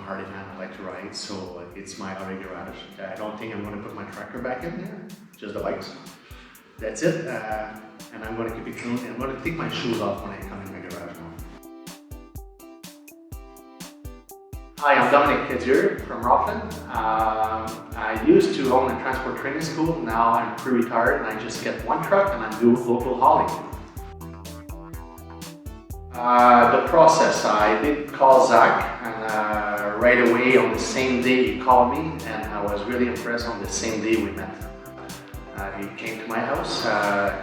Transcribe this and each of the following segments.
hardy man, I like to ride, so it's my other garage. I don't think I'm going to put my tractor back in there, just the bikes. That's it, and I'm going to keep it clean. I'm going to take my shoes off when I come in my garage now. Hi, I'm Dominic here from Rockland. I used to own a transport training school. Now I'm pre-retired and I just get one truck and I do local hauling. The process, I did call Zach, and right away on the same day he called me, and I was really impressed on the same day we met. He came to my house,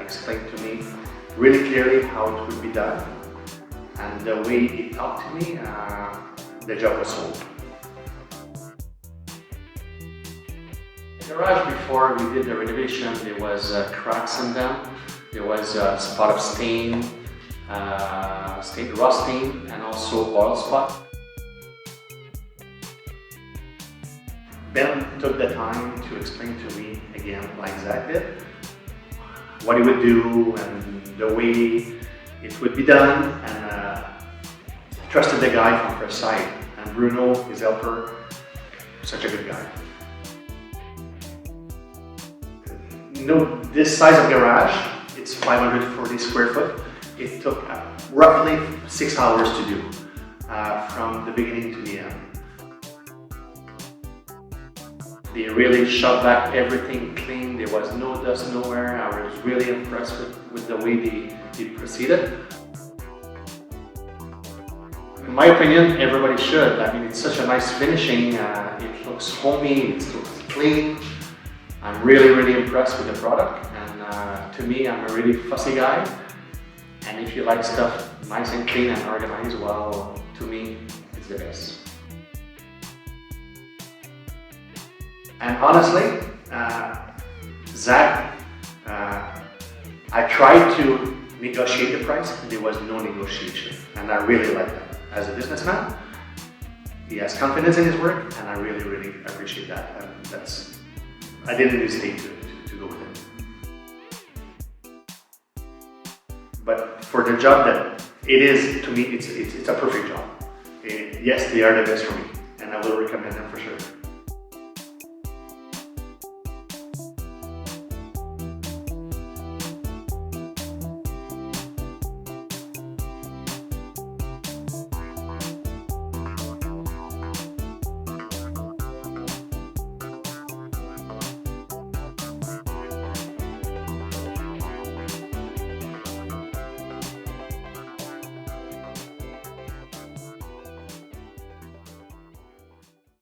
explained to me really clearly how it would be done, and the way he talked to me, the job was sold. The garage, before we did the renovation, there was cracks in them, there was a spot of stain, rust stain, and also oil spot. Ben took the time to explain to me again, like Zach did, what he would do and the way it would be done, and trusted the guy from first sight. And Bruno, his helper, such a good guy. You know, this size of garage, it's 540 square foot. It took roughly 6 hours to do, from the beginning to the end. They really shut back everything clean. There was no dust nowhere. I was really impressed with the way they proceeded. In my opinion, everybody should. I mean, it's such a nice finishing. It looks homey, it looks clean. I'm really, really impressed with the product. And to me, I'm a really fussy guy. And if you like stuff nice and clean and organized, well, to me, it's the best. And honestly, Zach, I tried to negotiate the price, and there was no negotiation. And I really like that. As a businessman, he has confidence in his work, and I really, really appreciate that. And I didn't hesitate to go with him. But for the job that it is, to me, it's a perfect job. Yes, they are the best for me, and I will recommend them for sure.